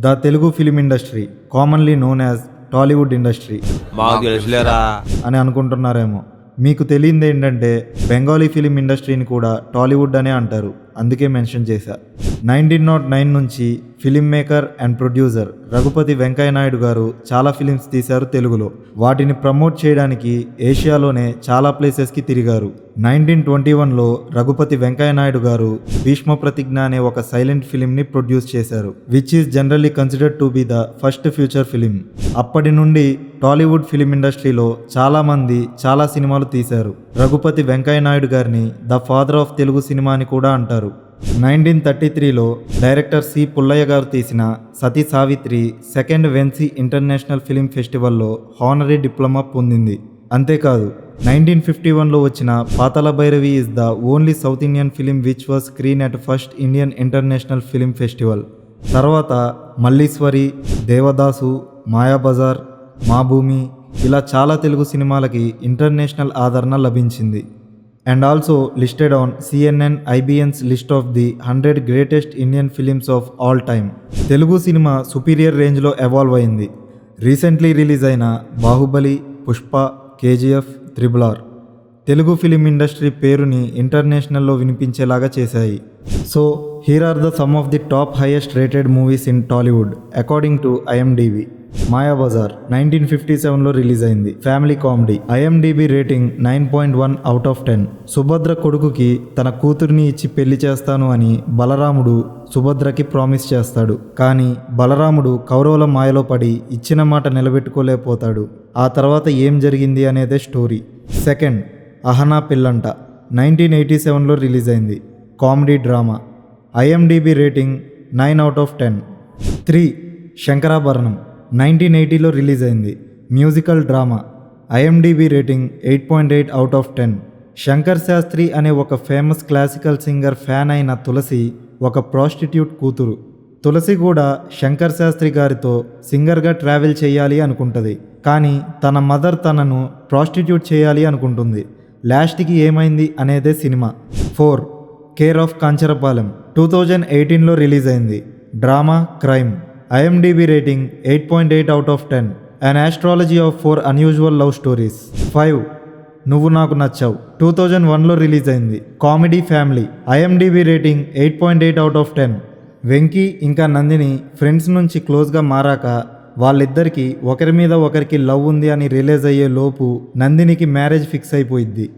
The Telugu film industry, commonly known as Tollywood industry అని అనుకుంటున్నారేమో. మీకు తెలియంది ఏంటంటే బెంగాలీ ఫిలిం ఇండస్ట్రీని కూడా టాలీవుడ్ అనే అంటారు, అందుకే మెన్షన్ చేశా. 1909 నుంచి filmmaker and producer Raghupathi Venkaiah Naidu garu చాలా ఫిలిమ్స్ తీశారు తెలుగులో. వాటిని ప్రమోట్ చేయడానికి ఏషియాలోనే చాలా ప్లేసెస్కి తిరిగారు. 1921లో రఘుపతి వెంకయ్య నాయుడు గారు భీష్మ ప్రతిజ్ఞ అనే ఒక సైలెంట్ ఫిలింని ప్రొడ్యూస్ చేశారు, which is generally considered to be the first future film. అప్పటి నుండి టాలీవుడ్ ఫిలిం ఇండస్ట్రీలో చాలామంది చాలా సినిమాలు తీశారు. రఘుపతి వెంకయ్య నాయుడు గారిని the father of Telugu cinema అని కూడా అంటారు. 1933లో డైరెక్టర్ సి పుల్లయ్య గారు తీసిన Sati Savitri second Venice international film ఫెస్టివల్లో హానరీ డిప్లొమా పొందింది. అంతేకాదు 1951లో వచ్చిన Pathala Bhairavi is the only South Indian film which was screen at first Indian international film festival. తర్వాత మల్లీశ్వరి, దేవదాసు, మాయాబజార్, మా భూమి ఇలా చాలా తెలుగు సినిమాలకి ఇంటర్నేషనల్ ఆదరణ లభించింది. And also listed on CNN IBN's list of the 100 greatest Indian films of all time. Telugu cinema superior రేంజ్లో evolve అయింది. రీసెంట్లీ రిలీజ్ అయిన Baahubali, Pushpa, KGF, RRR Telugu film industry పేరుని ఇంటర్నేషనల్లో వినిపించేలాగా చేశాయి. So here are the some of the top highest rated movies in Tollywood according to IMDb. Mayabazar 1957లో release అయింది, family comedy. IMDb rating 9.1 out of 10. Subhadra కొడుకుకి తన కూతుర్ని ఇచ్చి పెళ్లి చేస్తాను అని బలరాముడు సుభద్రకి ప్రామిస్ చేస్తాడు. కానీ బలరాముడు కౌరవుల మాయలో పడి ఇచ్చిన మాట నిలబెట్టుకోలేకపోతాడు. ఆ తర్వాత ఏం జరిగింది అనేదే స్టోరీ. సెకండ్, అహనా పిల్లంట 1987లో రిలీజ్ అయింది, comedy drama. IMDb rating 9 out of 10. 3, Sankarabharanam 1980లో రిలీజ్ అయింది, musical drama. IMDb rating 8.8 out of 10. Shankar Sastri అనే ఒక ఫేమస్ క్లాసికల్ సింగర్ ఫ్యాన్ అయిన తులసి ఒక ప్రాస్టిట్యూట్ కూతురు. తులసి కూడా శంకర్ శాస్త్రి గారితో సింగర్గా ట్రావెల్ చేయాలి అనుకుంటుంది. కానీ తన మదర్ తనను ప్రాస్టిట్యూట్ చేయాలి అనుకుంటుంది. లాస్ట్కి ఏమైంది అనేదే సినిమా. 4, కేర్ ఆఫ్ కాంచరపాలెం 2018లో రిలీజ్ అయింది, drama crime. IMDb rating 8.8 out of 10. An Astrology of 4 Unusual Love Stories. 5, నువ్వు నాకు నచ్చావు 2001లో రిలీజ్ అయింది, comedy family. IMDb rating 8.8 out of 10. Venky ఇంకా నందిని ఫ్రెండ్స్ నుంచి క్లోజ్గా మారాక వాళ్ళిద్దరికీ ఒకరి మీద ఒకరికి లవ్ ఉంది అని రిలీజ్ అయ్యే లోపు నందినికి మ్యారేజ్ ఫిక్స్ అయిపోయింది.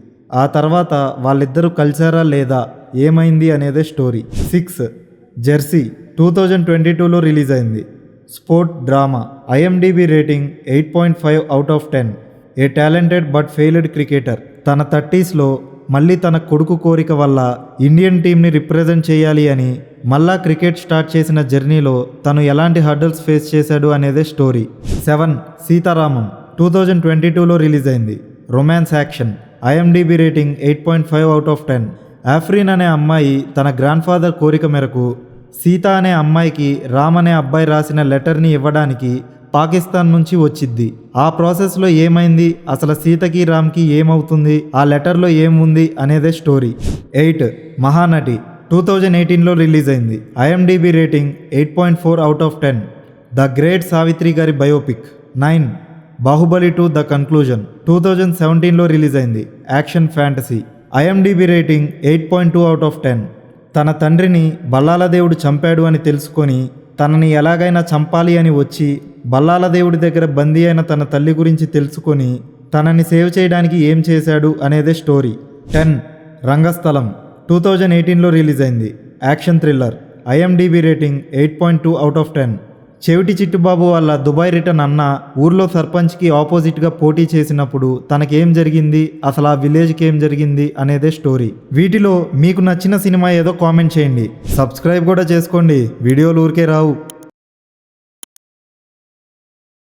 ఆ తర్వాత వాళ్ళిద్దరూ కలిసారా లేదా, ఏమైంది అనేదే స్టోరీ. 6, జెర్సీ 2022లో రిలీజ్ అయింది, sport drama. IMDb rating 8.5 out of 10. A talented but failed cricketer తన 30sలో మళ్ళీ తన కొడుకు కోరిక వల్ల ఇండియన్ టీంని రిప్రజెంట్ చేయాలి అని మళ్ళా క్రికెట్ స్టార్ట్ చేసిన జర్నీలో తను ఎలాంటి హర్డల్స్ ఫేస్ చేశాడు అనేదే స్టోరీ. 7, సీతారామం 2022లో రిలీజ్ అయింది, romance action. IMDb rating 8.5 out of 10. Afreen అనే అమ్మాయి తన గ్రాండ్ ఫాదర్ కోరిక మేరకు సీత అనే అమ్మాయికి రామ్ అనే అబ్బాయి రాసిన లెటర్ని ఇవ్వడానికి పాకిస్తాన్ నుంచి వచ్చిద్ది. ఆ ప్రాసెస్లో ఏమైంది, అసలు సీతకి రామ్కి ఏమవుతుంది, ఆ లెటర్లో ఏముంది అనేదే స్టోరీ. 8, మహానటి 2018లో రిలీజ్ అయింది, IMDb rating 8.4 out of 10. The great Savitri గారి బయోపిక్. 9, బాహుబలి 2 ద కన్క్లూజన్ 2017లో రిలీజ్ అయింది, action fantasy. IMDb rating 8.2 out of 10. తన తండ్రిని బల్లాల దేవుడు చంపాడు అని తెలుసుకొని తనని ఎలాగైనా చంపాలి అని వచ్చి బల్లాల దేవుడి దగ్గర బందీ అయిన తన తల్లి గురించి తెలుసుకొని తనని సేవ్ చేయడానికి ఏం చేశాడు అనేదే స్టోరీ. 10, రంగస్థలం 2018లో రిలీజ్ అయింది, action thriller. IMDb rating 8.2 out of 10. చెవిటి చిట్టుబాబు వాళ్ళ దుబాయ్ రిటర్న్ అన్న ఊర్లో సర్పంచ్కి ఆపోజిట్గా పోటీ చేసినప్పుడు తనకేం జరిగింది, అసలు ఆ విలేజ్కి ఏం జరిగింది అనేదే స్టోరీ. వీటిలో మీకు నచ్చిన సినిమా ఏదో కామెంట్ చేయండి, సబ్స్క్రైబ్ కూడా చేసుకోండి, వీడియోలు ఊరికే రావు.